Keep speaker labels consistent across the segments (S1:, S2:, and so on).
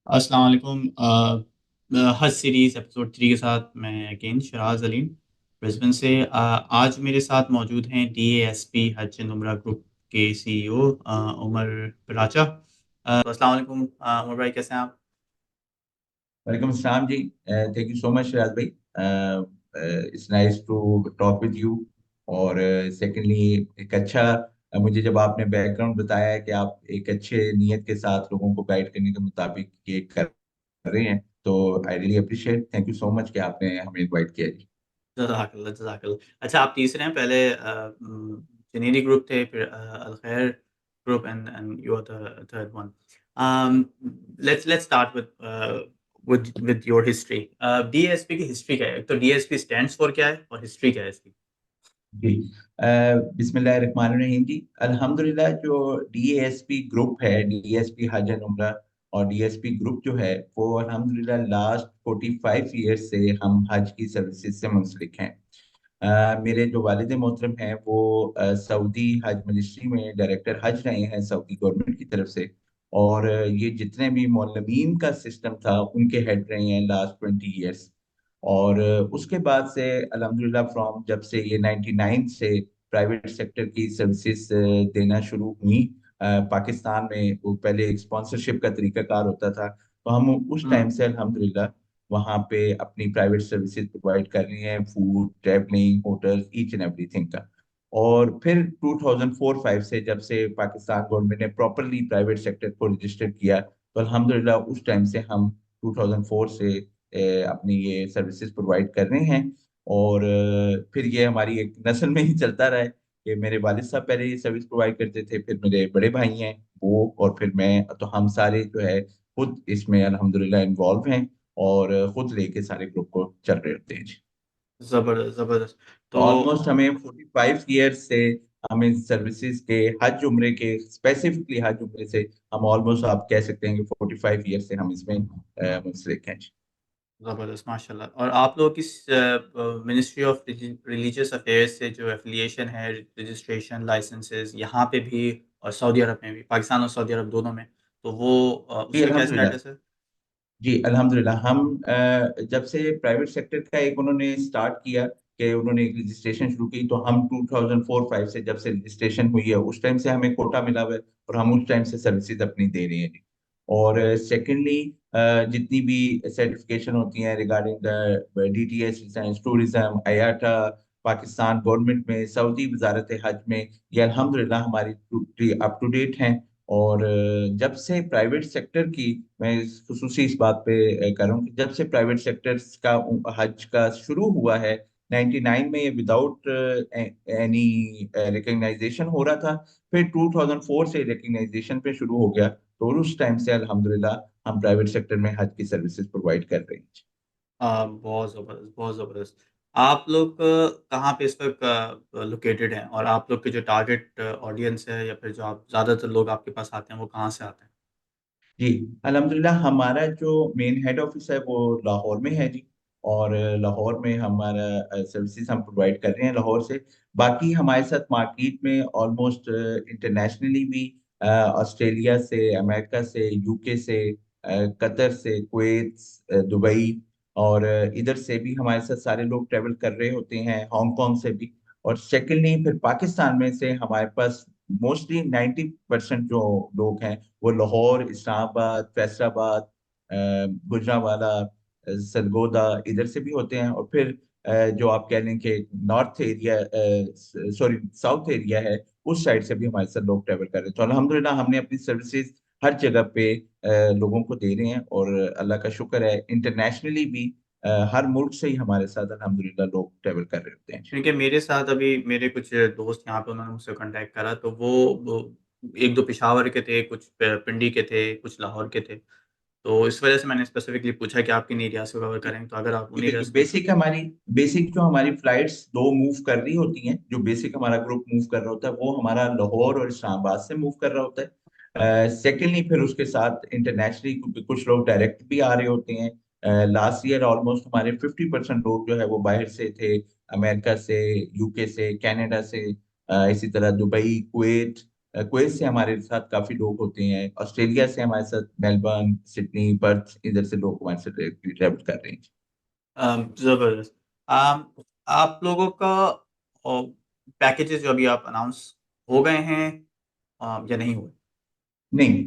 S1: अस्सलाम वालेकुम। हज सीरीज़ एपिसोड 3 के साथ मैं अगेन शराज अलीम ब्रिस्बेन से। आज मेरे साथ मौजूद हैं डीएएसपी हज एंड उम्रा ग्रुप के सीईओ उमर बराचा। अस्सलाम वालेकुम उमर भाई, कैसे हैं आप?
S2: वालेकुम अस्सलाम जी। Thank you so much Raj भाई। It's nice to talk with you. और सेकेंडली एक अच्छा मुझे जब आपने बैकग्राउंड बताया है कि आप एक अच्छे नीयत के साथ लोगों को गाइड करने के मुताबिक ये कर रहे हैं, तो I really appreciate. Thank you so much कि आपने हमें इनवाइट किया जी।
S1: जज़ाकल्लाह, जज़ाकल्लाह। अच्छा, आप तीसरे हैं। पहले जनेरी ग्रुप थे, फिर Al Khair group and you are the third one. Let's start with your history. DSP की हिस्ट्री क्या है? तो डीएसपी स्टैंड्स फॉर क्या है और हिस्ट्री क्या है इसकी?
S2: जी। बिस्मिल्लाहिर्रहमानिर्रहीम जी। अल्हम्दुलिल्लाह, जो डीएसपी ग्रुप है, डीएसपी हज एंड उम्रा और डीएसपी ग्रुप जो है, वो अल्हम्दुलिल्लाह लास्ट 45 ईयर्स से हम हज की सर्विसेज से मुंसलिक हैं। मेरे जो वालिद मोहतरम हैं वो सऊदी हज मिनिस्ट्री में डायरेक्टर हज रहे हैं सऊदी गवर्नमेंट की तरफ से। और ये जितने भी मौलमीन का सिस्टम था उनके हेड रहे हैं लास्ट 20 ईयर्स। और उसके बाद से अल्हम्दुलिल्लाह फ्रॉम जब से ये 99 से प्राइवेट सेक्टर की सर्विसेज देना शुरू हुई पाकिस्तान में। वो पहले एक स्पॉन्सरशिप का तरीकाकार होता था, तो हम उस
S1: हुँ,
S2: टाइम से अल्हम्दुलिल्लाह वहाँ पे अपनी प्राइवेट सर्विसेज प्रोवाइड कर रही हैं, food, travelling, hotel, each and everything का। और फिर 2004-5 से जब से पाकिस्तान गवर्नमेंट ने प्रॉपरली प्राइवेट सेक्टर को रजिस्टर किया, तो अल्हम्दुलिल्लाह उस टाइम से हम 2004 से अपनी ये सर्विसेज प्रोवाइड कर रहे हैं। और फिर ये हमारी एक नस्ल में ही चलता रहा है कि मेरे वालिद साहब पहले ये सर्विस प्रोवाइड करते थे, फिर मेरे बड़े भाई हैं वो, और फिर मैं, तो हम सारे जो है खुद इसमें अल्हम्दुलिल्लाह इन्वॉल्व हैं और खुद लेके सारे ग्रुप को चल रहे होते हैं जी।
S1: ज़बरदस्त, ज़बरदस्त। तो
S2: ऑलमोस्ट हमें 45 ईयर्स से हमें सर्विसेज के हज उम्रे के, स्पेसिफिकली हज उम्रे से, हम ऑलमोस्ट आप कह सकते हैं कि 45 ईयर्स से हम इसमें मुंसलिक हैं जी।
S1: ज़बरदस्त, माशाल्लाह। और आप लोग किस मिनिस्ट्री ऑफ रिलीजियस अफेयर्स से जो एफ़िलिएशन है, रजिस्ट्रेशन, लाइसेंसेस यहाँ पे भी और सऊदी अरब में भी, पाकिस्तान और सऊदी अरब दोनों में, तो वो
S2: जी
S1: उसका क्या
S2: अल्हम्दुलिल्लाह।
S1: स्टेटस है?
S2: जी अल्हम्दुलिल्लाह, हम जब से प्राइवेट सेक्टर का एक उन्होंने स्टार्ट किया कि उन्होंने एक रजिस्ट्रेशन शुरू की, तो हम 2004-5 से जब से रजिस्ट्रेशन हुई है उस टाइम से हमें कोटा मिला हुआ है और हम उस टाइम से सर्विसेज अपनी दे रहे हैं जी। और सेकेंडली जितनी भी सर्टिफिकेशन होती हैं regarding the DTS, tourism, आयाटा, Pakistan government में, सऊदी वजारत हज में, ये अल्हम्दुलिल्लाह हमारी अप टू डेट हैं। और जब से प्राइवेट सेक्टर की, मैं खुसूसी इस बात पे कर रहा हूँ कि जब से प्राइवेट सेक्टर का हज का शुरू हुआ है 99 में, ये विदाउट एनी रिकग्नाइजेशन हो रहा था। फिर 2004 से रिकग्नाइजेशन पे शुरू हो गया, तो उस टाइम से अल्हम्दुलिल्लाह हम प्राइवेट सेक्टर में हज की सर्विसेज प्रोवाइड कर रहे हैं।
S1: बहुत ज़बरदस्त, बहुत ज़बरदस्त। आप लोग कहाँ पे इस वक़्त लोकेटेड हैं? और आप लोग के जो टारगेट ऑडियंस है या फिर जो आप ज़्यादातर लोग आपके पास आते हैं, वो कहाँ से आते हैं?
S2: जी अल्हम्दुलिल्लाह, हमारा जो मेन हेड ऑफिस है वो लाहौर में है जी। और लाहौर में हमारा सर्विसेज हम प्रोवाइड कर रहे हैं लाहौर से। बाकी हमारे साथ मार्केट में ऑलमोस्ट इंटरनेशनली भी ऑस्ट्रेलिया से, अमेरिका से, यूके से, कतर से, कुवैत, दुबई, और इधर से भी हमारे साथ सारे लोग ट्रेवल कर रहे होते हैं, हांगकांग से भी। और सेकेंडली फिर पाकिस्तान में से हमारे पास मोस्टली 90% जो लोग हैं वो लाहौर, इस्लामाबाद, फैसलाबाद, गुजरांवाला, सरगोदा, इधर से भी होते हैं। और फिर जो आप कह लें कि north area, sorry south area है, उस साइड से भी हमारे साथ लोग ट्रेवल कर रहे हैं। तो अल्हम्दुलिल्लाह हमने अपनी सर्विसेज हर जगह पे लोगों को दे रहे हैं। और अल्लाह का शुक्र है इंटरनेशनली भी हर मुल्क से ही हमारे साथ अल्हम्दुलिल्लाह लोग ट्रेवल कर रहे होते हैं जी।
S1: क्योंकि मेरे साथ अभी मेरे कुछ दोस्त यहाँ पे उन्होंने मुझसे कॉन्टैक्ट करा, तो वो 1-2 पेशावर के थे, कुछ पिंडी के थे, कुछ लाहौर के थे। तो इस वज़ह से मैंने स्पेसिफिकली पूछा कि आप किन एरियाज़ को कवर करेंगे, तो अगर आप
S2: जी
S1: उन
S2: बिल्कुल।
S1: एरियाज़ को।
S2: बेसिक जो हमारी फ्लाइट्स दो मूव कर रही होती हैं, जो बेसिक हमारा ग्रुप मूव कर रहा होता है वो हमारा लाहौर और इस्लामाबाद से मूव कर रहा होता है। सेकेंडली फिर उसके साथ इंटरनेशनली कुछ लोग डायरेक्ट भी आ रहे होते हैं। लास्ट ईयर ऑलमोस्ट हमारे 50% लोग जो है वो बाहर से थे, अमेरिका से, यूके से, कनाडा से, इसी तरह दुबई, कुवैत, कुवैत से हमारे साथ काफी लोग होते हैं, ऑस्ट्रेलिया से हमारे साथ मेलबर्न, सिडनी, पर्थ, इधर से लोग हमारे साथ ट्रैवल कर रहे हैं।
S1: जबरदस्त। आप लोगों का पैकेजेस जो अभी आप अनाउंस हो गए हैं या नहीं हुए?
S2: नहीं,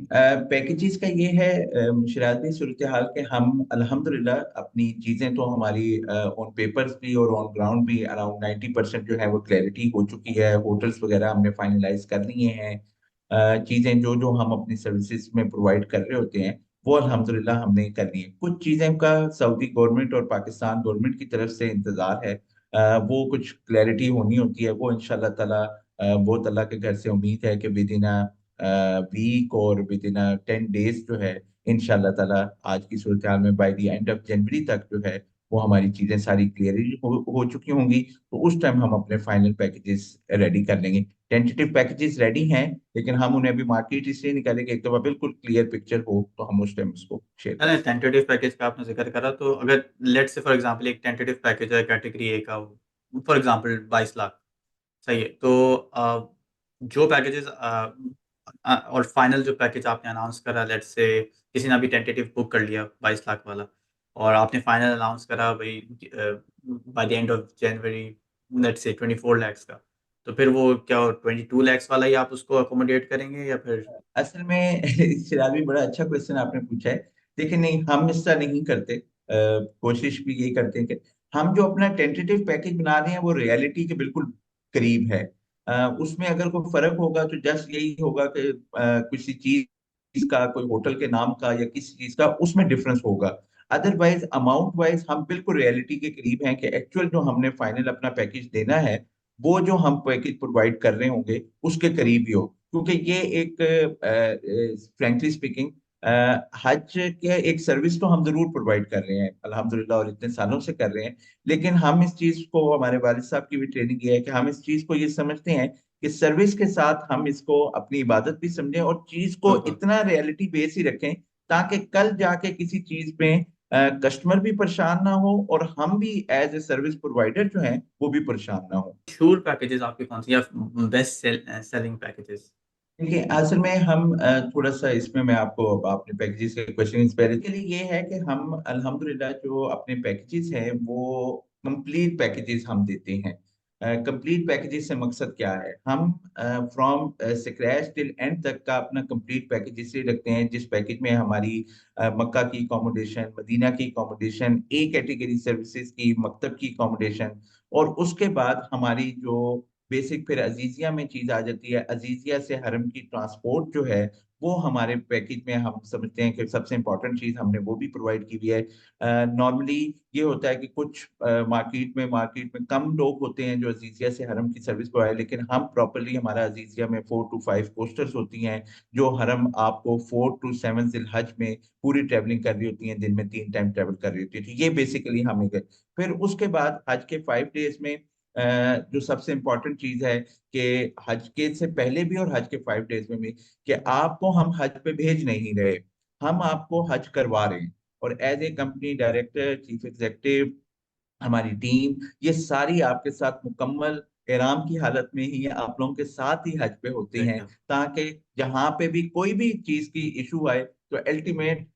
S2: पैकेजेस का ये है मुशराती सूरत हाल के हम अल्हम्दुलिल्लाह अपनी चीज़ें तो हमारी ऑन पेपर्स भी और ऑन ग्राउंड भी अराउंड 90% जो है वो क्लैरिटी हो चुकी है। होटल्स वगैरह हमने फाइनलाइज कर लिए हैं। चीज़ें जो जो हम अपनी सर्विसेज में प्रोवाइड कर रहे होते हैं वो अल्हम्दुलिल्लाह हमने कर ली है। कुछ चीज़ें का सऊदी गवर्नमेंट और पाकिस्तान गवर्नमेंट की तरफ से इंतज़ार है। वो कुछ क्लैरिटी होनी होती है, वो इंशाल्लाह ताला बहुत अल्लाह के घर से उम्मीद है कि विद इन वीक और विद इन 10 डेज जो है इंशाल्लाह ताला आज की सूरत हाल में by the end of January तक जो है वो हमारी चीजें सारी क्लियर हो चुकी होंगी। तो उस टाइम हम अपने फाइनल पैकेजेस रेडी कर लेंगे। टेंटेटिव पैकेजेस रेडी हैं, लेकिन हम उन्हें अभी मार्केट इसलिए निकालेंगे एक दफा बिल्कुल क्लियर पिक्चर हो तो हम उस टाइम उसको शेयर कर
S1: नहीं,
S2: सकते
S1: टेंटेटिव पैकेज का आपने ज़िक्र करा, तो अगर लेट्स से फॉर एग्ज़ाम्पल एक टेंटेटिव पैकेज है कैटेगरी ए का, फॉर एग्ज़ाम्पल 22 लाख, सही है। तो जो पैकेजेस और फाइनल जो पैकेज आपने अनाउंस करा, लेट्स से किसी ने अभी टेंटेटिव बुक कर लिया 22 लाख वाला, और आपने फाइनल अनाउंस करा भाई by the end of January, let's say 24 lakh का, तो फिर वो क्या 22 लाख वाला ही आप उसको अकोमोडेट करेंगे या फिर?
S2: हैं। असल में सिराज भी बड़ा अच्छा क्वेश्चन आपने पूछा है। देखिए नहीं, हम ऐसा नहीं करते। कोशिश भी यही करते हैं कि हम जो अपना टेंटेटिव पैकेज बना रहे हैं वो रियलिटी के बिल्कुल करीब है। उसमें अगर कोई फर्क होगा तो जस्ट यही होगा कि किसी चीज का, कोई होटल के नाम का या किसी चीज का उसमें डिफरेंस होगा। अदरवाइज अमाउंट वाइज हम बिल्कुल रियलिटी के करीब हैं कि एक्चुअल जो हमने फाइनल अपना पैकेज देना है वो जो हम पैकेज प्रोवाइड कर रहे होंगे उसके करीब ही हो। क्योंकि ये एक फ्रैंकली स्पीकिंग हज के एक सर्विस तो हम जरूर प्रोवाइड कर रहे हैं अल्हम्दुलिल्लाह और इतने सालों से कर रहे हैं। लेकिन हम इस चीज को, हमारे वालिद साहब की भी ट्रेनिंग ये है कि हम इस चीज को ये समझते हैं कि सर्विस के साथ हम इसको अपनी इबादत भी समझें और चीज को
S1: बिल्कुल।
S2: इतना रियलिटी बेस ही रखें ताकि कल जाके किसी चीज में कस्टमर भी परेशान ना हो और हम भी एज ए सर्विस प्रोवाइडर जो हैं वो भी परेशान ना हो।
S1: मशहूर पैकेजेस आपके कौन से, या बेस्ट सेलिंग पैकेजेस?
S2: देखिए असल में हम थोड़ा सा इसमें मैं आपको अपने पैकेजेस के क्वेश्चन पहले के लिए ये है कि हम अल्हम्दुलिल्लाह जो अपने पैकेजेस हैं वो कंप्लीट पैकेजेस हम देते हैं। कंप्लीट पैकेजेस से मकसद क्या है, हम फ्रॉम स्क्रैच टिल एंड तक का अपना कंप्लीट पैकेज इसलिए रखते हैं जिस पैकेज में हमारी मक्का की अकोमोडेशन, मदीना की अकोमोडेशन, ए कैटेगरी सर्विसेज की, मकतब की अकोमोडेशन, और उसके बाद हमारी जो बेसिक फिर अजीजिया में चीज आ जाती है। अजीजिया से हरम की ट्रांसपोर्ट जो है वो हमारे पैकेज में हम समझते हैं कि सबसे इंपॉर्टेंट चीज हमने वो भी प्रोवाइड की हुई है। नॉर्मली ये होता है कि कुछ मार्केट में कम लोग होते हैं जो अजीजिया से हरम की सर्विस प्रोवाइड, लेकिन हम प्रॉपरली हमारा अजीजिया में 4 to 5 कोस्टर्स होती हैं जो हरम आपको 4 to 7 जिलहज में पूरी ट्रेवलिंग कर रही होती हैं, दिन में 3 टाइम ट्रेवल कर रही होती है। तो ये बेसिकली हमें फिर उसके बाद हज के 5 डेज में जो सबसे इम्पोर्टेंट चीज है कि हज के से पहले भी और हज के 5 डेज में भी कि आपको हम हज पे भेज नहीं रहे, हम आपको हज करवा रहे हैं। और as a company director, chief executive, हमारी टीम ये सारी आपके साथ मुकम्मल एहराम की हालत में ही आप लोगों के साथ ही हज पे होते हैं
S1: देखा।
S2: ताकि जहां पे भी कोई भी चीज की इशू आए तो अल्टीमेट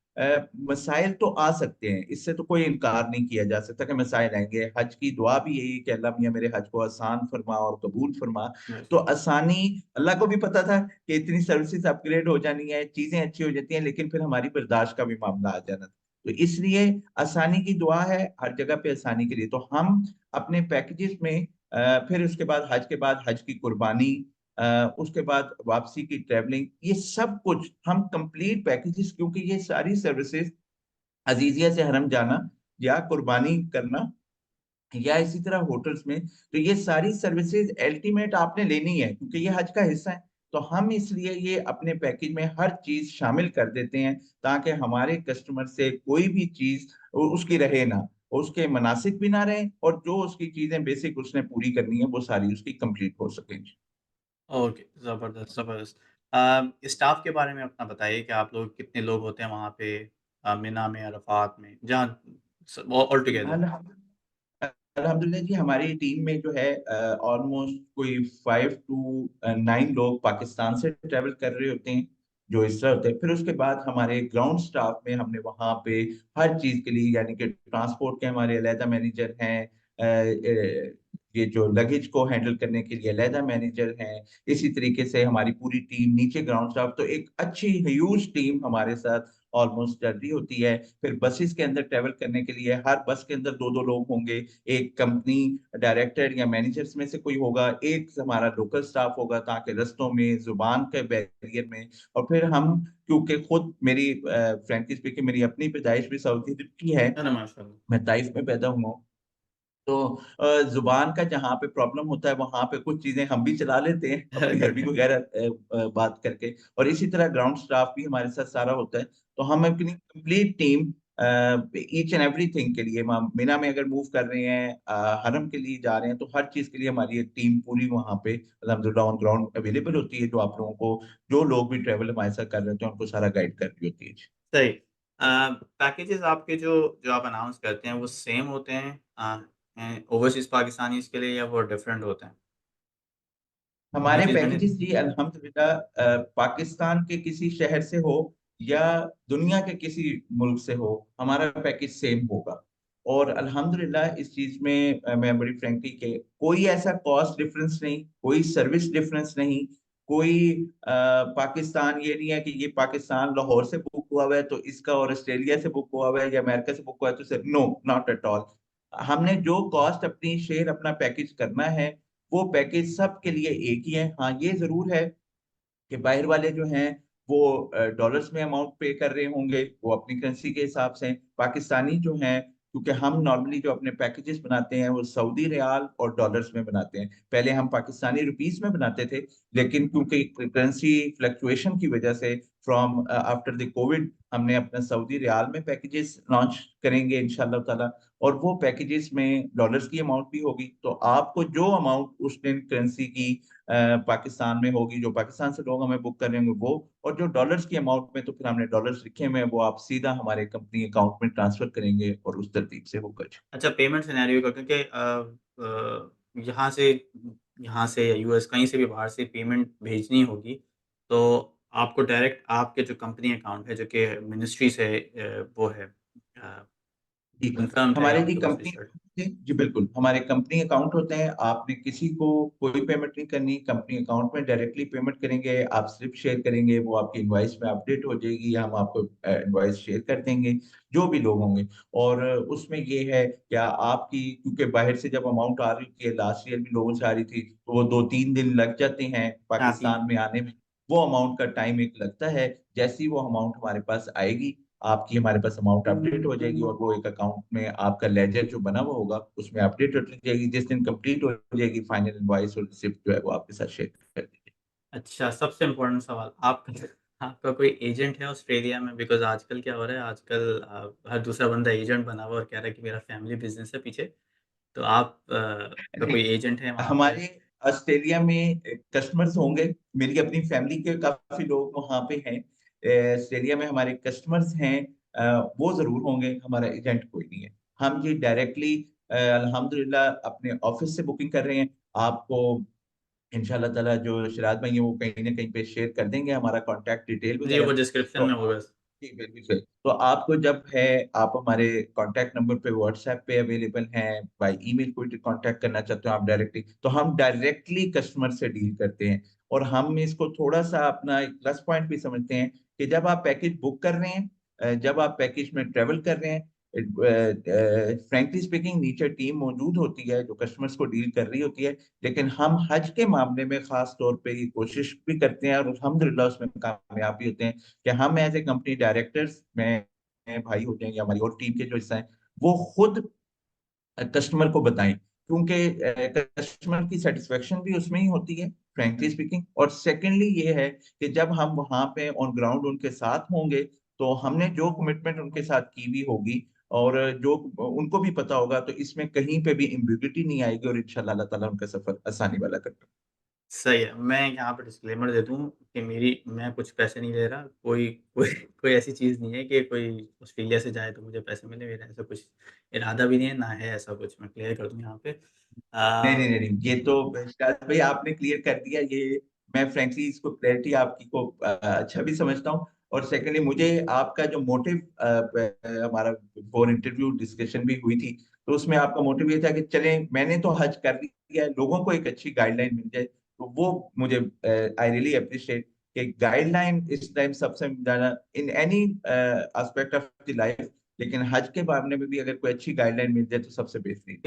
S2: मसाइल तो आ सकते हैं, इससे तो कोई इनकार नहीं किया जा सकता कि मसाइल आएंगे। हज की दुआ भी यही है कि अल्लाह मियां मेरे हज को आसान फरमा और कबूल फरमा।
S1: यस।
S2: तो आसानी, अल्लाह को भी पता था कि इतनी सर्विसेज अपग्रेड हो जानी है, चीजें अच्छी हो जाती हैं, लेकिन फिर हमारी बर्दाश्त का भी मामला आ जाना था। तो इसलिए आसानी की दुआ है हर जगह पे आसानी के लिए। तो हम अपने पैकेजेस में फिर उसके बाद हज की कुर्बानी, उसके बाद वापसी की ट्रेवलिंग, ये सब कुछ हम कंप्लीट पैकेजेस, क्योंकि ये सारी सर्विसेज अजीजिया से हरम जाना या कुर्बानी करना या इसी तरह होटल्स में, तो ये सारी सर्विसेज अल्टीमेट आपने लेनी है क्योंकि ये हज का हिस्सा है। तो हम इसलिए ये अपने पैकेज में हर चीज शामिल कर देते हैं ताकि हमारे कस्टमर से कोई भी चीज उसकी रहे ना, उसके मुनासिब भी ना रहे, और जो उसकी चीजें बेसिक उसने पूरी करनी है वो सारी उसकी कंप्लीट हो सके।
S1: ओके, ज़बरदस्त, ज़बरदस्त। स्टाफ के बारे में अपना बताइए कि आप लोग कितने लोग होते हैं वहाँ पे, मिना में, अरफ़ात में, जहाँ ऑल टुगेदर?
S2: अल्हम्दुलिल्लाह जी, हमारी टीम में जो है ऑलमोस्ट कोई 5 to 9 लोग पाकिस्तान से ट्रेवल कर रहे होते हैं, जो इस तरह होते हैं। फिर उसके बाद हमारे ग्राउंड स्टाफ में हमने वहाँ पे हर चीज के लिए, यानी कि ट्रांसपोर्ट के हमारे अलहदा मैनेजर हैं, ये जो लगेज को हैंडल करने के लिए अलहदा मैनेजर हैं। इसी तरीके से हमारी पूरी टीम नीचे ग्राउंड स्टाफ, तो एक अच्छी ह्यूज टीम हमारे साथ ऑलमोस्ट चल रही होती है। फिर बसेस के अंदर ट्रेवल करने के लिए हर बस के अंदर दो दो लोग होंगे। एक कंपनी डायरेक्टर या मैनेजर्स में से कोई होगा, एक हमारा लोकल स्टाफ होगा, ताकि रस्तों में जुबान के बैरियर में। और फिर हम, क्योंकि खुद मेरी फ्रेंकली स्पीकिंग मेरी अपनी पैदाइश भी सऊदी अरब की है,
S1: अरे माशाल्लाह।
S2: मैं ताइफ में पैदा हुआ हूँ। तो जुबान का जहाँ पे प्रॉब्लम होता है वहां पे कुछ चीजें हम भी चला लेते हैं अपनी अरबी
S1: गुड।
S2: वगैरह बात करके। और इसी तरह ग्राउंड स्टाफ भी हमारे साथ सारा होता है। तो हम अपनी complete team each and everything के लिए, मीना में अगर मूव कर रहे हैं, हरम के लिए जा रहे हैं, तो हर चीज के लिए हमारी एक टीम पूरी वहां पे अल्हम्दुलिल्लाह ऑन ग्राउंड अवेलेबल होती है, जो आप लोगों को, जो लोग भी ट्रेवल हमारे साथ कर रहे होते हैं, उनको सारा गाइड कर रही होती है।
S1: सही। पैकेजेस आपके जो जो आप अनाउंस करते हैं वो सेम होते हैं ओवरसीज़ पाकिस्तानीज़ के लिए, या वो डिफरेंट होते हैं? ये
S2: हमारे
S1: चीज़ मैंने।
S2: पैकेजेस जी अल्हम्दुलिल्लाह पाकिस्तान के किसी शहर से हो या दुनिया के किसी मुल्क से हो, हमारा पैकेज सेम होगा। और अल्हम्दुलिल्लाह इस चीज में मैं बड़ी फ्रेंकली के, कोई ऐसा कॉस्ट डिफरेंस नहीं, कोई सर्विस डिफरेंस नहीं, कोई पाकिस्तान ये नहीं है कि ये पाकिस्तान लाहौर से बुक हुआ हुआ है तो इसका, और ऑस्ट्रेलिया से बुक हुआ हुआ है या अमेरिका से बुक हुआ है तो sir, no, not at all. हमने जो कॉस्ट अपनी शेयर अपना पैकेज करना है, वो पैकेज सबके लिए एक ही है। हाँ, ये जरूर है कि बाहर वाले जो हैं वो डॉलर्स में अमाउंट पे कर रहे होंगे, वो अपनी करेंसी के हिसाब से। पाकिस्तानी जो हैं, क्योंकि हम नॉर्मली जो अपने पैकेजेस बनाते हैं वो सऊदी रियाल और डॉलर्स में बनाते हैं। पहले हम पाकिस्तानी रुपीस में बनाते थे, लेकिन क्योंकि करेंसी फ्लक्चुएशन की वजह से फ्रॉम आफ्टर द कोविड हमने अपना सऊदी रियाल में पैकेजेस लॉन्च करेंगे इंशाल्लाह ताला। और वो पैकेजेस में डॉलर्स की अमाउंट भी होगी, तो आपको जो अमाउंट उस दिन करेंसी की पाकिस्तान में होगी, जो पाकिस्तान से लोग हमें बुक कर रहे होंगे वो, और जो डॉलर्स की अमाउंट में, तो फिर हमने डॉलर्स लिखे हुए हैं, वो आप सीधा हमारे कंपनी अकाउंट में ट्रांसफर करेंगे और उस तरतीब से होगा जी।
S1: अच्छा, पेमेंट सिनेरियो का, क्योंकि यहाँ से यहाँ से या यूएस कहीं से भी बाहर से पेमेंट भेजनी होगी, तो आपको डायरेक्ट आपके जो कंपनी अकाउंट है जो कि मिनिस्ट्री से वो है
S2: जी,
S1: कंफर्म्ड है
S2: हमारे जी
S1: आपके पास
S2: कंपनी
S1: रिजल्ट।
S2: जी बिल्कुल, हमारे कंपनी अकाउंट होते हैं। आपने किसी को कोई पेमेंट नहीं करनी, कंपनी अकाउंट में डायरेक्टली पेमेंट करेंगे। आप स्लिप शेयर करेंगे, वो आपकी इनवॉइस में अपडेट हो जाएगी, या हम आपको इनवॉइस शेयर कर देंगे, जो भी लोग होंगे। और उसमें ये है, क्या आपकी, क्योंकि बाहर से जब अमाउंट आ रही थी, लास्ट ईयर भी लोगों से आ रही थी, तो वो 2-3 दिन लग जाते हैं
S1: हाँ, 3 दिन।
S2: पाकिस्तान में आने में। वो अमाउंट का टाइम एक लगता है। जैसे ही वो अमाउंट हमारे पास आएगी, आपकी हमारे पास अमाउंट अपडेट हो जाएगी, और वो एक अकाउंट में आपका लेजर जो बना हुआ होगा उसमें अपडेट हो जाएगी। जिस दिन कंप्लीट हो जाएगी, फाइनल इनवॉइस और रिसिप्ट जो है वो आपके साथ शेयर कर दीजिए।
S1: अच्छा, सबसे इम्पोर्टेंट सवाल, आपका आपका कोई एजेंट है ऑस्ट्रेलिया में? बिकॉज़ आजकल क्या हो रहा है, आजकल हर दूसरा बंदा एजेंट बना हुआ है और कह रहा है कि मेरा फैमिली बिज़नेस है पीछे। तो आप का
S2: नहीं,
S1: कोई एजेंट है वहाँ पे?
S2: हमारे ऑस्ट्रेलिया में कस्टमर्स होंगे, मेरी अपनी फैमिली के काफी लोग वहाँ पे हैं। ऑस्ट्रेलिया में हमारे कस्टमर्स हैं, वो जरूर होंगे, हमारा एजेंट कोई नहीं है। हम ये डायरेक्टली अल्हम्दुलिल्लाह अपने ऑफिस से बुकिंग कर रहे हैं। आपको इंशाल्लाह ताला जो शिराज भाई है वो कहीं ना कहीं पे शेयर कर देंगे हमारा कांटेक्ट डिटेल
S1: जी,
S2: वगैरह
S1: वो
S2: भी।
S1: डिस्क्रिप्शन
S2: तो
S1: में
S2: आप,
S1: होगा।
S2: जी बिल्कुल सही। तो आपको जब है, आप हमारे कांटेक्ट नंबर पे व्हाट्सएप पे अवेलेबल हैं, बाय ईमेल कोई कांटेक्ट करना चाहते हो आप डायरेक्टली, तो हम डायरेक्टली कस्टमर से डील करते हैं। और हम इसको थोड़ा सा अपना एक प्लस पॉइंट भी समझते हैं कि जब आप पैकेज बुक कर रहे हैं, जब आप पैकेज में ट्रेवल कर रहे हैं, फ्रेंकली स्पीकिंग नीचे टीम मौजूद होती है जो कस्टमर्स को डील कर रही होती है। लेकिन हम हज के मामले में खास तौर पे ये कोशिश भी करते हैं, और अल्हम्दुलिल्लाह उसमें कामयाब भी होते हैं, कि हम एज ए कंपनी डायरेक्टर्स में भाई हो जाएंगे, हमारी और टीम के जो हिस्सा है, वो खुद कस्टमर को बताएं, क्योंकि कस्टमर की सेटिस्फेक्शन भी उसमें ही होती है, फ्रेंकली स्पीकिंग। और सेकेंडली ये है कि जब हम वहां पे ऑन ग्राउंड उनके साथ होंगे, तो हमने जो कमिटमेंट उनके साथ की भी होगी, और जो उनको भी पता होगा, तो इसमें कहीं पे भी एम्बिग्युइटी नहीं आएगी, और इंशाल्लाह अल्लाह ताला उनका सफर आसानी वाला कर
S1: सही है। मैं यहाँ पे डिस्क्लेमर दे दूँ कि मैं कुछ पैसे नहीं ले रहा। कोई कोई कोई ऐसी चीज़ नहीं है कि कोई ऑस्ट्रेलिया से जाए तो मुझे पैसे मिले, मेरा ऐसा कुछ इरादा भी नहीं है, ना है ऐसा कुछ, मैं क्लियर कर दूँ यहाँ पे।
S2: नहीं नहीं
S1: अ,
S2: नहीं नहीं, ये तो शायद भाई आपने क्लियर कर दिया ये। मैं फ्रैंकली इसको क्लैरिटी आपकी को अच्छा भी समझता हूँ। और सेकेंडली मुझे आपका जो मोटिव, हमारा बिफोर इंटरव्यू डिस्कशन भी हुई थी, तो उसमें आपका मोटिव ये था कि चलें, मैंने तो हज कर लिया है, लोगों को एक अच्छी गाइडलाइन मिल जाए, तो वो मुझे आई रियली अप्रिशिएट कि गाइडलाइन इस टाइम सबसे ज्यादा in any aspect of the life, लेकिन हज के मामले में भी अगर कोई अच्छी गाइडलाइन मिल जाए तो सबसे बेहतरीन।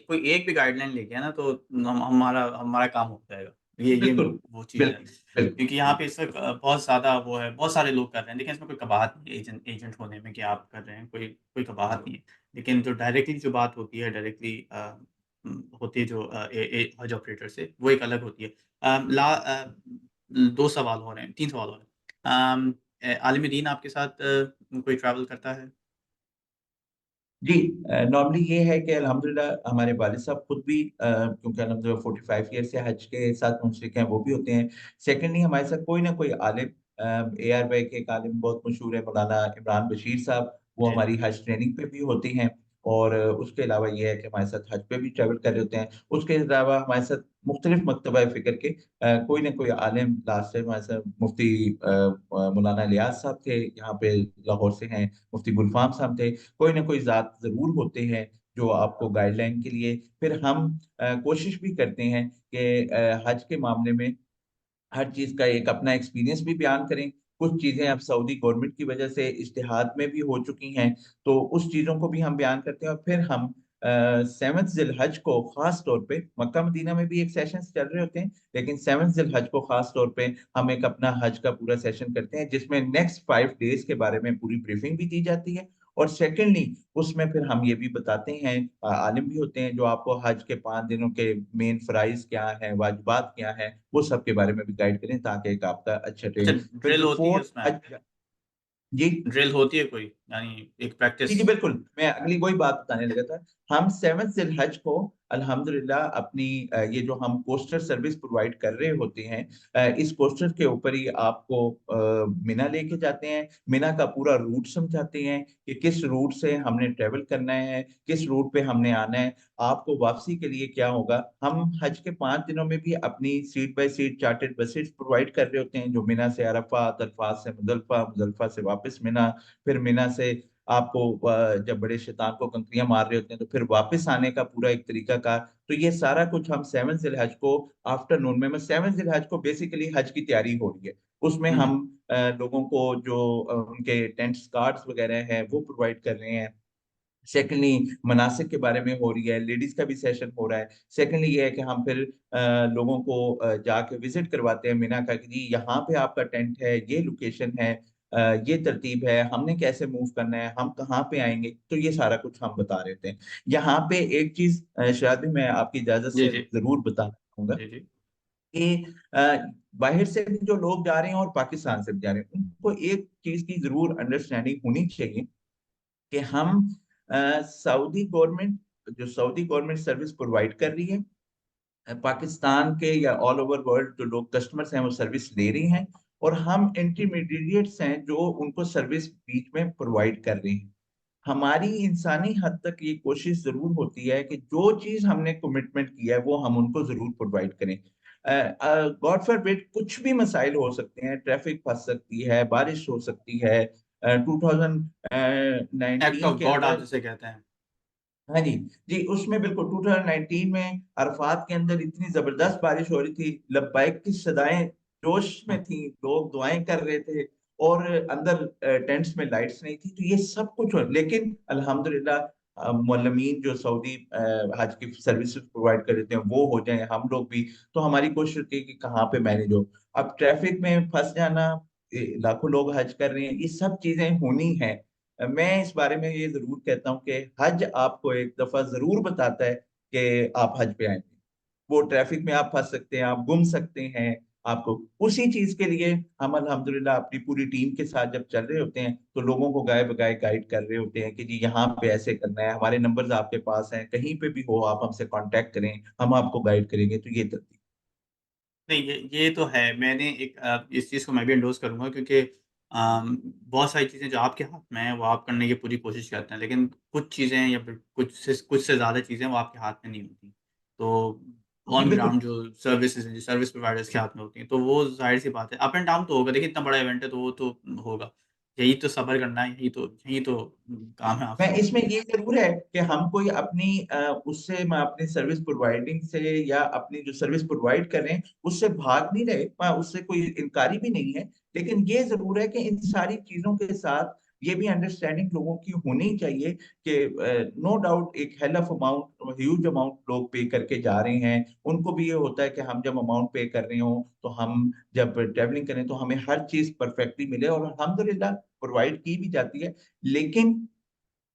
S1: कोई एक भी गाइडलाइन लेके आए ना तो हमारा हमारा काम हो जाएगा। ये
S2: बिल्कुल
S1: वो चीज़ है।
S2: बिल्कुल बिल्कुल
S1: क्योंकि यहाँ पे
S2: बिल्कुल।
S1: इस वक़्त बहुत ज़्यादा वो है, बहुत सारे लोग कर रहे हैं। देखिए इसमें कोई कबाहत नहीं है एजेंट होने में कि आप कर रहे हैं, कोई कोई कबाहत नहीं है। लेकिन जो डायरेक्टली जो बात होती है डायरेक्टली होती है जो हज ऑपरेटर से, वो एक अलग होती है। 2 सवाल हो रहे हैं, 3 सवाल हो रहे हैं। आलिम दीन आपके साथ कोई ट्रैवल करता है?
S2: जी, नॉर्मली ये है कि अल्हम्दुलिल्लाह हमारे वालिद साहब खुद भी क्योंकि अल्हम्दुलिल्लाह 45 ईयर से हज के साथ मुंसलिक हैं, वो भी होते हैं। सेकेंडली हमारे साथ कोई ना कोई आलिम, AR भाई के एक आलिम बहुत मशहूर है, मौलाना इमरान बशीर साहब, वो
S1: जी, जी।
S2: हमारी हज ट्रेनिंग पे भी होते हैं। और उसके अलावा ये है कि हमारे साथ हज पे भी ट्रैवल कर रहे होते हैं। उसके अलावा हमारे साथ मुख्तलिफ मकतबा फ़िक्र के कोई ना कोई आलिम, लास्ट टाइम हमारे साथ मुफ्ती मौलाना लियाज साहब थे, यहाँ पे लाहौर से हैं, मुफ्ती गुलफाम साहब थे। कोई ना कोई ज़ात ज़रूर होते हैं जो आपको गाइडलाइन के लिए। फिर हम कोशिश भी करते हैं कि हज के मामले में हर चीज़ का एक अपना एक्सपीरियंस भी बयान करें। कुछ चीज़ें अब सऊदी गवर्नमेंट की वजह से इज्तिहाद में भी हो चुकी हैं, तो उस चीज़ों को भी हम बयान करते हैं। और फिर हम 7 ज़िलहज को ख़ास तौर पे, मक्का मदीना में भी एक सेशंस चल रहे होते हैं, लेकिन 7 ज़िलहज को ख़ास तौर पे हम एक अपना हज का पूरा सेशन करते हैं, जिसमें नेक्स्ट 5 डेज़ के बारे में पूरी ब्रीफिंग भी दी जाती है। और सेकेंडली उसमें फिर हम ये भी बताते हैं, आलिम भी होते हैं जो आपको हज के 5 दिनों के मेन फराइज़ क्या हैं, वाजिबात क्या हैं, वो सब के बारे में भी गाइड करें ताकि एक आपका अच्छा
S1: अच्छा,
S2: ट्रेन फिर
S1: ड्रिल होती है
S2: बिफोर
S1: उसमें?
S2: हज। जी
S1: ड्रिल होती है कोई? यानी एक
S2: जी
S1: प्रैक्टिस?
S2: जी बिल्कुल, मैं अगली वही बात बताने लगा था। हम 7 ज़िलहज को अल्हम्दुलिल्लाह अपनी ये जो हम कोस्टर सर्विस प्रोवाइड कर रहे होते हैं, इस कोस्टर के ऊपर ही आपको मिना लेके जाते हैं। मिना का पूरा रूट समझाते हैं कि किस रूट से हमने ट्रैवल करना है, किस रूट पे हमने आना है, आपको वापसी के लिए क्या होगा। हम हज के 5 दिनों में भी अपनी seat by seat chartered buses provide कर रहे होते हैं, जो मिना से अरफात, अरफात से मुजल्फा, मुजल्फा से वापस मिना, फिर मिना से आपको जब बड़े शैतान को कंकरियां मार रहे होते हैं तो फिर वापस आने का पूरा एक तरीका कार। तो ये सारा कुछ हम 7 जिलहज को आफ्टरनून में, 7 जिलहज को बेसिकली हज की तैयारी हो रही है, उसमें
S1: हुँ,
S2: हम
S1: हुँ।
S2: लोगों को जो उनके टेंट कार्ड्स वगैरह हैं वो प्रोवाइड कर रहे हैं। सेकेंडली मनासिक के बारे में हो रही है, लेडीज का भी सेशन हो रहा है। सेकेंडली ये है कि हम फिर लोगों को जाके विजिट करवाते हैं मीना का कि जी यहाँ पे आपका टेंट है, ये लोकेशन है, ये तरतीब है, हमने कैसे मूव करना है, हम कहाँ पे आएंगे, तो ये सारा कुछ हम बता रहे थे। यहाँ पे एक चीज शायद भी मैं आपकी इजाजत
S1: जी,
S2: से
S1: जी।
S2: जरूर बताना चाहूंगा
S1: जी, जी।
S2: कि बाहर से भी जो लोग जा रहे हैं और पाकिस्तान से भी जा रहे हैं, उनको एक चीज की जरूर अंडरस्टैंडिंग होनी चाहिए कि हम सऊदी गवर्नमेंट, जो सऊदी गवर्नमेंट सर्विस प्रोवाइड कर रही है, पाकिस्तान के या ऑल ओवर वर्ल्ड जो लोग कस्टमर्स हैं वो सर्विस ले रही हैं, और हम इंटरमीडिएट्स हैं जो उनको सर्विस बीच में प्रोवाइड कर रहे हैं। हमारी इंसानी हद तक ये कोशिश जरूर होती है कि जो चीज हमने कमिटमेंट किया है वो हम उनको जरूर प्रोवाइड करें। गॉड फॉरबिड कुछ भी मसाइल हो सकते हैं, ट्रैफिक फंस सकती है, बारिश हो सकती है। 2019
S1: एक्ट ऑफ
S2: के
S1: गॉड आप
S2: अंदर,
S1: जिसे कहते हैं।
S2: हाँ जी जी, उसमें बिल्कुल 2019 में अरफात के अंदर इतनी जबरदस्त बारिश हो रही थी, लब्बाइक की सदाएं जोश
S1: हुँ।
S2: में थी, लोग दुआएं कर रहे थे, और अंदर टेंट्स में लाइट्स नहीं थी, तो ये सब कुछ हो, लेकिन अल्हम्दुलिल्लाह मौलमीन जो सऊदी हज की सर्विसेज प्रोवाइड कर देते हैं वो हो जाए, हम लोग भी, तो हमारी कोशिश होती है कि कहाँ पे मैनेज हो। अब ट्रैफिक में फंस जाना, लाखों लोग हज कर रहे हैं, ये सब चीजें होनी है। मैं इस बारे में ये जरूर कहता हूँ कि हज आपको एक दफा जरूर बताता है कि आप हज पे आएंगे। वो ट्रैफिक में आप फंस सकते हैं, आप गुम सकते हैं, आपको उसी चीज के लिए हम अल्हम्दुलिल्लाह अपनी पूरी टीम के साथ जब चल रहे होते हैं तो लोगों को गाय बगाए गाइड कर रहे होते हैं कि जी यहाँ पे ऐसे करना है, हमारे नंबर्स आपके पास हैं, कहीं पे भी हो आप हमसे कांटेक्ट करें, हम आपको गाइड करेंगे, तो ये तरतीब।
S1: नहीं, ये तो है। मैंने इस चीज़ को मैं भी एंडोर्स करूँगा, क्योंकि बहुत सारी चीज़ें जो आपके हाथ में हैं, वो आप करने की पूरी कोशिश करते हैं, लेकिन कुछ चीज़ें या फिर कुछ से ज़्यादा चीज़ें वो आपके हाथ में नहीं होती। तो
S2: जी
S1: ऑन
S2: बिल्कुल।
S1: ग्राउंड जो सर्विसेज़ हैं, जो सर्विस प्रोवाइडर्स के हाथ में होती हैं, तो वो ज़ाहिर-सी बात है, अप एंड डाउन तो होगा। देखिए, इतना बड़ा इवेंट है, तो वो तो होगा। यही तो सब्र करना है, यही तो काम है
S2: मैं
S1: आपसे।
S2: इसमें ये ज़रूर है कि हम कोई अपनी उससे मैं अपनी सर्विस प्रोवाइडिंग से या अपनी जो सर्विस प्रोवाइड कर रहे हैं, उससे भाग नहीं रहे, उससे कोई इनकारी भी नहीं है। लेकिन ये ज़रूर है कि इन सारी चीज़ों के साथ ये भी अंडरस्टैंडिंग लोगों की होनी चाहिए कि नो डाउट एक hell of amount, huge amount लोग पे करके जा रहे हैं। उनको भी ये होता है कि हम जब अमाउंट पे कर रहे हों, तो हम जब ट्रैवलिंग करें, तो हमें हर चीज़ परफेक्टली मिले और अल्हम्दुलिल्लाह प्रोवाइड की भी जाती है। लेकिन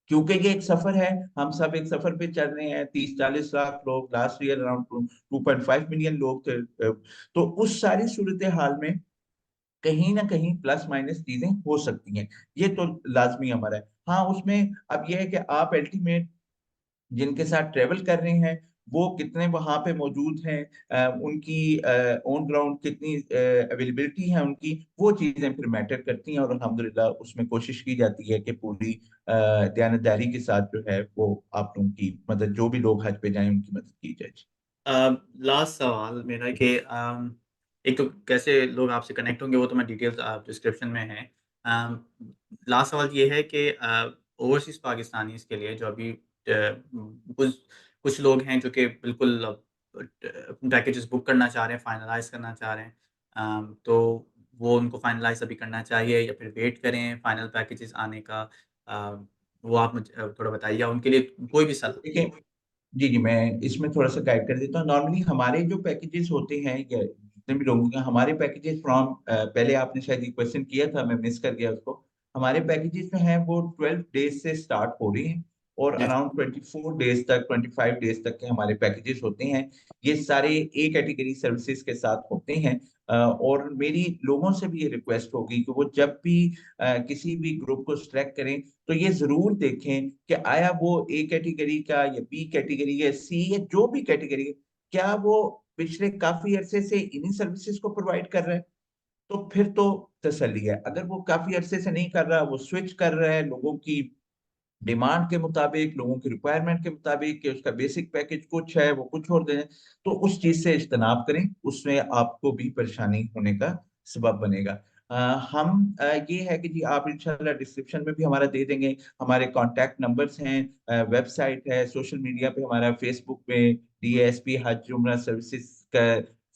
S2: क्योंकि ये एक सफर है, हम सब एक सफर पे चल रहे हैं, 30-40 लाख लोग, लास्ट ईयर अराउंड 2.5 मिलियन लोग थे। तो उस सारी सूरत हाल में कहीं ना कहीं प्लस माइनस चीजें हो सकती हैं, ये तो लाजमी हमारा है। हाँ, उसमें अब ये है कि आप अल्टीमेट जिनके साथ ट्रेवल कर रहे हैं, वो कितने वहां पे मौजूद हैं, उनकी ऑन ग्राउंड कितनी अवेलेबिलिटी है उनकी, वो चीजें फिर मैटर करती हैं। और अल्हम्दुलिल्लाह उसमें कोशिश की जाती है कि पूरी दयानतदारी के साथ जो है वो आप लोगों की मदद, जो भी लोग हज पे जाएं उनकी मदद की जाए।
S1: लास्ट सवाल मेरा कि एक तो कैसे लोग आपसे कनेक्ट होंगे, वो तो मैं डिटेल्स डिस्क्रिप्शन में है। लास्ट सवाल ये है कि ओवरसीज़ पाकिस्तानीज़ के लिए जो अभी कुछ कुछ लोग हैं जो कि बिल्कुल पैकेजेस बुक करना चाह रहे हैं, फाइनलाइज़ करना चाह रहे हैं। तो वो उनको फाइनलाइज़ अभी करना चाहिए या फिर वेट करें फाइनल पैकेजेस आने का? अ, वो आप मुझे थोड़ा बताइए, या उनके लिए कोई भी सलाह?
S2: देखिए, जी, जी, मैं इसमें थोड़ा-सा गाइड कर देता हूँ। नॉर्मली हमारे जो पैकेजेज़ होते हैं या जितने भी लोगों के हमारे पैकेजेज़ फ्रॉम पहले आपने शायद ये क्वेश्चन किया था, मैं मिस कर गया उसको। हमारे पैकेजेज़ जो हैं वो 12 डेज़ से स्टार्ट हो रही हैं और
S1: जी, जी।
S2: अराउंड 24 डेज़ तक, 25 डेज़ तक के हमारे पैकेजेज़ होते हैं। ये सारे ए कैटेगरी सर्विसेज़ के साथ होते हैं। और मेरी लोगों से भी ये रिक्वेस्ट होगी कि वो जब भी किसी भी ग्रुप को सिलेक्ट करें, तो ये ज़रूर देखें कि आया वो ए कैटेगरी का या बी कैटेगरी या सी या जो भी कैटेगरी है, क्या वो पिछले काफ़ी अरसे से इन्हीं सर्विसेज़ को प्रोवाइड कर रहा है? तो फिर तो तसल्ली है। अगर वो काफ़ी अरसे से नहीं कर रहा, वो स्विच कर रहा है लोगों की डिमांड के मुताबिक, लोगों की रिक्वायरमेंट के मुताबिक कि उसका बेसिक पैकेज कुछ है, वो कुछ और दे रहे हैं, तो उस चीज़ से इज्तनाब करें, उसमें आपको भी परेशानी होने का सबब बनेगा। अ, ये है कि जी आप इंशाल्लाह डिस्क्रिप्शन में भी हमारा दे देंगे, हमारे कॉन्टैक्ट नंबर्स हैं, वेबसाइट है, सोशल मीडिया पे हमारा फेसबुक पे डीएएसपी हज उम्रा सर्विसेज़ का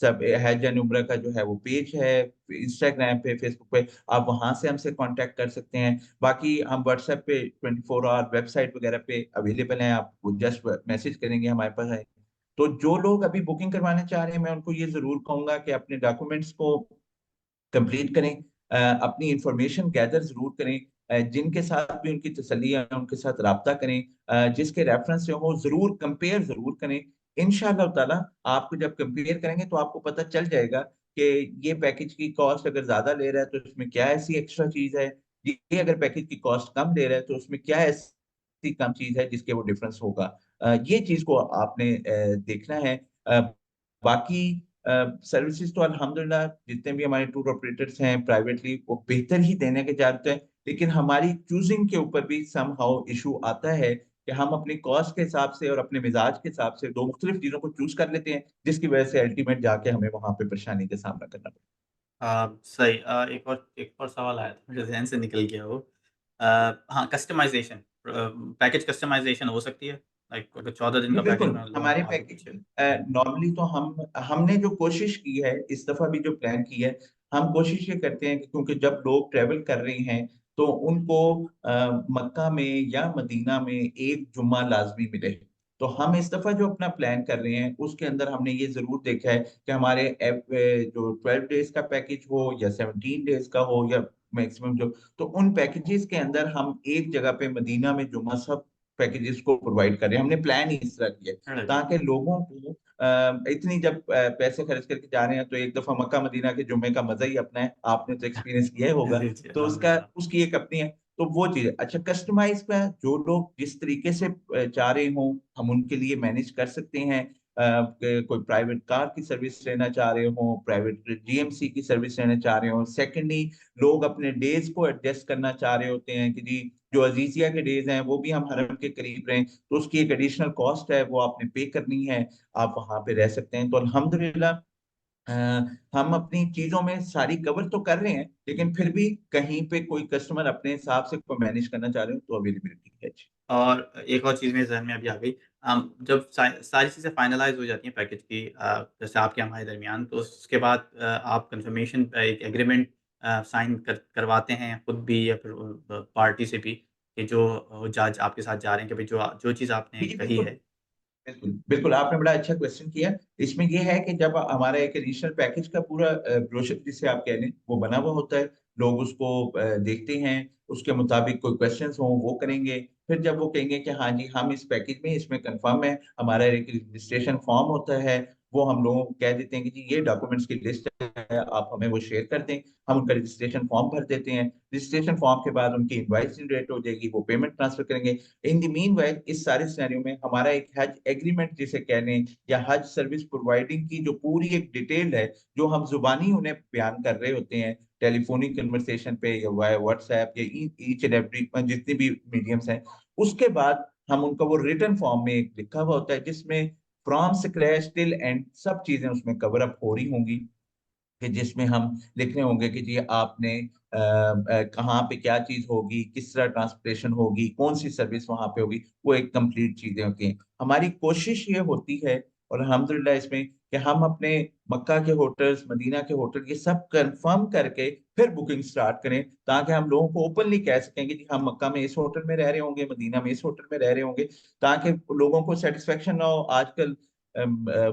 S2: सब हज एंड उम्रा का जो है वो पेज है, इंस्टाग्राम पे, फेसबुक पे, आप वहाँ से हमसे कॉन्टैक्ट कर सकते हैं। बाकी हम व्हाट्सएप पे 24 आवर वेबसाइट वगैरह पे अवेलेबल हैं, आप जस्ट मैसेज करेंगे हमारे पास आए। तो जो लोग अभी बुकिंग करवाना चाह रहे हैं, मैं उनको ये ज़रूर कहूँगा कि अपने डॉक्यूमेंट्स को कंप्लीट करें, अपनी इंफॉर्मेशन गैदर ज़रूर करें, जिनके साथ भी उनकी तसल्ली है, उनके साथ राब्ता करें, जिसके रेफरेंस से हो ज़रूर कंपेयर ज़रूर करें। इंशाअल्लाह ताला आपको जब कंपेयर करेंगे तो आपको पता चल जाएगा कि ये पैकेज की कॉस्ट अगर ज़्यादा ले रहा है तो इसमें क्या ऐसी एक्स्ट्रा चीज़ है, ये अगर पैकेज की कॉस्ट कम ले रहा है तो उसमें क्या ऐसी कम चीज़ है जिसके वो डिफरेंस होगा। ये चीज़ को आपने देखना है। अ, बाकी सर्विसेज़ तो अल्हम्दुलिल्लाह जितने भी हमारे टूर ऑपरेटर्स हैं प्राइवेटली वो बेहतर ही देने के चाहते हैं। लेकिन हमारी चूज़िंग के ऊपर भी समहाउ इश्यू आता है कि हम अपनी कॉस्ट के हिसाब से और अपने मिज़ाज के हिसाब से 2 मुख्तलिफ चीज़ों को चूज़ कर लेते हैं, जिसकी वजह से अल्टीमेट जाके हमें वहाँ पे परेशानी का सामना करना पड़ता है।
S1: सही। एक और सवाल आया था, मेरे ज़हन से निकल गया वो। हाँ, कस्टमाइज़ेशन, पैकेज कस्टमाइज़ेशन हो सकती है? लाइक अगर 14 दिन
S2: जी,
S1: का पैकेज
S2: बिल्कुल।
S1: मैं लूँ
S2: हमारे
S1: आगे
S2: पैकेज
S1: पीछे।
S2: नॉर्मली तो हमने जो कोशिश की है, इस दफ़ा भी जो प्लान की है, हम कोशिश ये करते हैं कि क्योंकि जब लोग ट्रैवल कर रहे हैं, तो उनको मक्का में या मदीना में 1 जुम्मा लाज़मी मिले। तो हम इस दफ़ा जो अपना प्लान कर रहे हैं, उसके अंदर हमने ये ज़रूर देखा है कि हमारे जो 12 डेज़ का पैकेज हो या 17 डेज़ का हो या मैक्सिमम जो, तो उन पैकेजेज़ के अंदर हम एक जगह पे मदीना में जुम्मा सब पैकेजेस को प्रोवाइड कर रहे हैं। हमने प्लान ही इस तरह किया है,
S1: राइट।
S2: ताकि लोगों को इतनी जब पैसे खर्च करके जा रहे हैं, तो एक दफ़ा मक्का मदीना के जुम्मे का मज़ा ही अपना है। आपने तो एक्सपीरियंस किया ही होगा,
S1: जी, जी,
S2: तो उसका
S1: अल्हम्दुलिल्लाह।
S2: उसकी एक अपनी है। तो वो चीज़ है। अच्छा, कस्टमाइज़ का जो लोग जिस तरीके से चाह रहे हों, हम उनके लिए मैनेज कर सकते हैं। कोई प्राइवेट कार की सर्विस लेना चाह रहे हो, प्राइवेट जीएमसी की सर्विस लेना चाह रहे हो। सेकेंडली, लोग अपने डेज को एडजस्ट करना चाह रहे होते हैं कि जी जो अजीजिया के डेज हैं वो भी हम हरम के करीब रहें, तो उसकी एक एडिशनल कॉस्ट है, वो आपने पे करनी है, आप वहां पे रह सकते हैं। तो अल्हम्दुलिल्लाह अ, हम अपनी चीजों में सारी कवर तो कर रहे हैं, लेकिन फिर भी कहीं पे कोई कस्टमर अपने हिसाब से कोई मैनेज करना चाह रहे हो तो अवेलेबिलिटी है जी।
S1: और एक और चीज़ मेरे ज़हन में अभी आ गई। जब सारी चीज़ें फाइनलाइज़ हो जाती हैं पैकेज की, जैसे आपके हमारे दरमियान, तो उसके बाद आप कन्फर्मेशन एक एग्रीमेंट साइन करवाते हैं खुद भी या फिर पार्टी से भी, कि जो जज आपके साथ जा रहे हैं कि भाई जो चीज़ आपने
S2: जी जी
S1: कही
S2: बिल्कुल।
S1: है।
S2: बिल्कुल बिल्कुल, आपने बड़ा अच्छा क्वेश्चन किया। इसमें ये है कि जब हमारा एक इनिशियल पैकेज का पूरा ब्रोशर जिसे आप कह लें वो बना हुआ होता है, लोग उसको देखते हैं, उसके मुताबिक कोई क्वेश्चंस हों वो करेंगे। फिर जब वो कहेंगे कि हाँ जी हम इस पैकेज में इसमें कंफर्म है, हमारा एक रजिस्ट्रेशन फॉर्म होता है, वो हम लोगों को कह देते हैं कि जी ये डॉक्यूमेंट्स की लिस्ट है, आप हमें वो शेयर कर दें। हम उनका रजिस्ट्रेशन फॉर्म भर देते हैं। रजिस्ट्रेशन फॉर्म के बाद उनकी इनवॉइस जनरेट हो जाएगी, वो पेमेंट ट्रांसफर करेंगे। इन द मीनवाइल इस सारे सिनेरियो में हमारा एक हज एग्रीमेंट जिसे कह लें, या हज सर्विस प्रोवाइडिंग की जो पूरी एक डिटेल है, जो हम जुबानी उन्हें बयान कर रहे होते हैं टेलीफोनिक कन्वर्सेशन पे या वाया व्हाट्सएप या ईच एंड एवरी जितने भी मीडियम्स हैं, उसके बाद हम उनका वो रिटर्न फॉर्म में एक लिखा हुआ होता है जिसमें फ्रॉम स्क्रैच टिल एंड सब चीजें उसमें कवर अप हो रही होंगी, कि जिसमें हम लिख रहे होंगे कि जी आपने कहाँ पे क्या चीज होगी, किस तरह ट्रांसपोर्टेशन होगी, कौन सी सर्विस वहां पे होगी, वो एक कंप्लीट चीजें होती हैं। हमारी कोशिश ये होती है, और अल्हम्दुलिल्लाह इसमें, कि हम अपने मक्का के होटल्स, मदीना के होटल, ये सब कंफर्म करके फिर बुकिंग स्टार्ट करें, ताकि हम लोगों को ओपनली कह सकें कि जी हम मक्का में इस होटल में रह रहे होंगे, मदीना में इस होटल में रह रहे होंगे, ताकि लोगों को सेटिस्फेक्शन ना हो। आजकल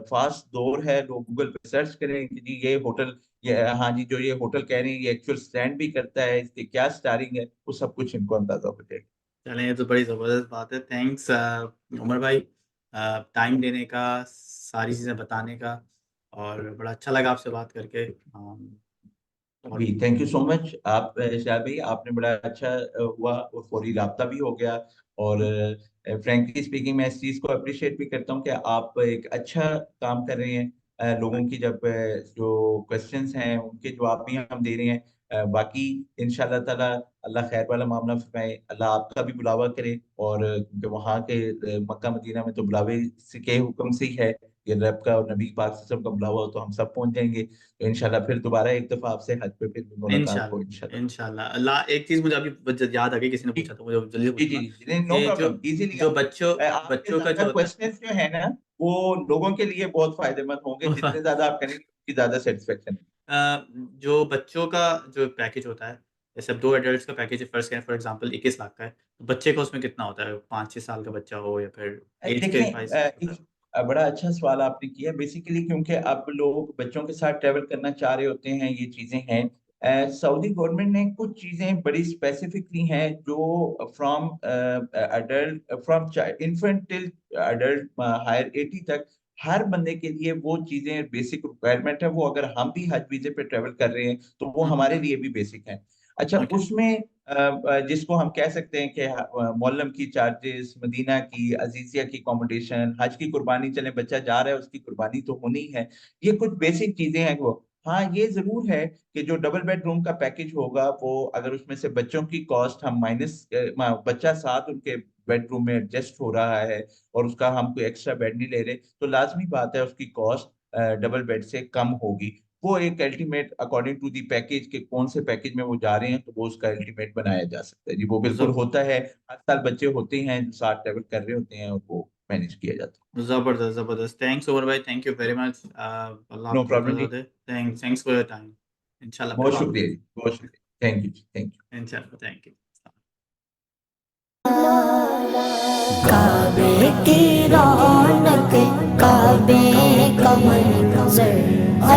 S2: फास्ट दौर है, लोग गूगल पे सर्च करें कि जी ये होटल, ये हाँ जी जो ये होटल कह रहे हैं ये एक्चुअल स्टैंड भी करता है, इसकी क्या स्टारिंग है, वो सब कुछ इनको अंदाजा हो जाएगा।
S1: चलें, ये तो बड़ी ज़बरदस्त बात है। थैंक्स उमर भाई, टाइम देने का, सारी चीज़ें बताने का, और बड़ा अच्छा लगा आपसे बात करके। और
S2: जी थैंक यू सो मच। आप शाह भाई, आपने बड़ा अच्छा हुआ, और फौरी राब्ता भी हो गया। और फ्रेंकली स्पीकिंग मैं इस चीज़ को अप्रिशिएट भी करता हूँ कि आप एक अच्छा काम कर रहे हैं। लोगों की जब जो क्वेश्चंस हैं उनके जवाब भी हम दे रहे हैं। बाकी इंशाल्लाह ताला अल्लाह खैर वाला मामला फरमाए, अल्लाह आपका भी बुलावा करे। और क्योंकि वहाँ के मक्का मदीना में तो बुलावे के हुक्म से ही है, कि रब का और नबी पाक सल्लल्लाहु अलैहि वसल्लम का बुलावा हो तो हम सब पहुंच जाएंगे। तो इंशाल्लाह फिर दोबारा एक दफा आपसे हज पे फिर भी मुलाकात हो
S1: इंशाल्लाह,
S2: इंशाल्लाह।
S1: इंशाल्लाह। एक चीज़ मुझे अभी याद आ गई, किसी ने
S2: जी
S1: पूछा था, मुझे जल्दी से
S2: जी जी
S1: पूछूँगा।
S2: जी, नो
S1: ये जो
S2: प्रॉब्लम, इजीली
S1: जो
S2: आप
S1: बच्चों
S2: आपके
S1: बच्चों का
S2: ज्यादा
S1: जो होता
S2: क्वेश्चंस जो है ना, वो लोगों के लिए बहुत फायदेमंद होंगे।
S1: है
S2: जितने ज्यादा आप करेंगे उतनी ज्यादा सेटिस्फेक्शन।
S1: जो बच्चों का जो पैकेज होता है, जैसे अब 2 एडल्ट्स का पैकेज फर्ज़ करें, फॉर एग्ज़ाम्पल 21 लाख का है, तो बच्चे का उसमें कितना होता है? 5-6 साल का बच्चा हो या फिर ऐज के
S2: देखें,
S1: वाइज़ क्या होता है?
S2: बड़ा अच्छा सवाल आपने किया। बेसिकली क्योंकि अब लोग बच्चों के साथ ट्रैवल करना चाह रहे होते हैं, ये चीजें हैं। सऊदी गवर्नमेंट ने कुछ चीजें बड़ी स्पेसिफिकली हैं जो from adult, from infant till adult higher 80 तक, हर बंदे के लिए वो चीजें बेसिक रिक्वायरमेंट है। वो अगर हम भी हज वीजे पे ट्रेवल कर रहे हैं तो वो
S1: हुँ, हुँ।
S2: हमारे लिए भी बेसिक है। अच्छा,
S1: ओके।
S2: उसमें जिसको हम कह सकते हैं कि मोहल्लम की चार्जेस, मदीना की, अजीजिया की अकोमोडेशन, हज की कुर्बानी, चले बच्चा जा रहा है उसकी कुर्बानी तो होनी है, ये कुछ बेसिक चीजें हैं वो। हाँ ये जरूर है कि जो डबल बेडरूम का पैकेज होगा, वो अगर उसमें से बच्चों की कॉस्ट हम माइनस, बच्चा साथ उनके बेडरूम में एडजस्ट हो रहा है और उसका हम कोई एक्स्ट्रा बेड नहीं ले रहे, तो लाजमी बात है उसकी कॉस्ट डबल बेड से कम होगी। वो एक ultimate according to the package के कौन से पैकेज में वो जा रहे हैं, तो वो उसका अल्टीमेट बनाया जा सकता है जी। वो बिल्कुल
S1: ज़ब
S2: होता है, हर साल बच्चे होते हैं जो साथ ट्रैवल कर रहे होते हैं और वो मैनेज किया जाता
S1: ज़बरदस्त, ज़बरदस्त। थैंक्स उमर भाई, थैंक यू वेरी मच।
S2: है।
S1: अल्लाह
S2: नो
S1: आपको
S2: प्रॉब्लम
S1: बरकत
S2: जी।
S1: दे। Thanks for your time. इंशाल्लाह फिर
S2: बहुत
S1: बात
S2: शुक्रिया
S1: होगी।
S2: जी, बहुत शुक्रिया, थैंक यू जी, थैंक यू।
S1: इंशाल्लाह, थैंक यू।
S3: काबे की रौनक, काबे का मंजर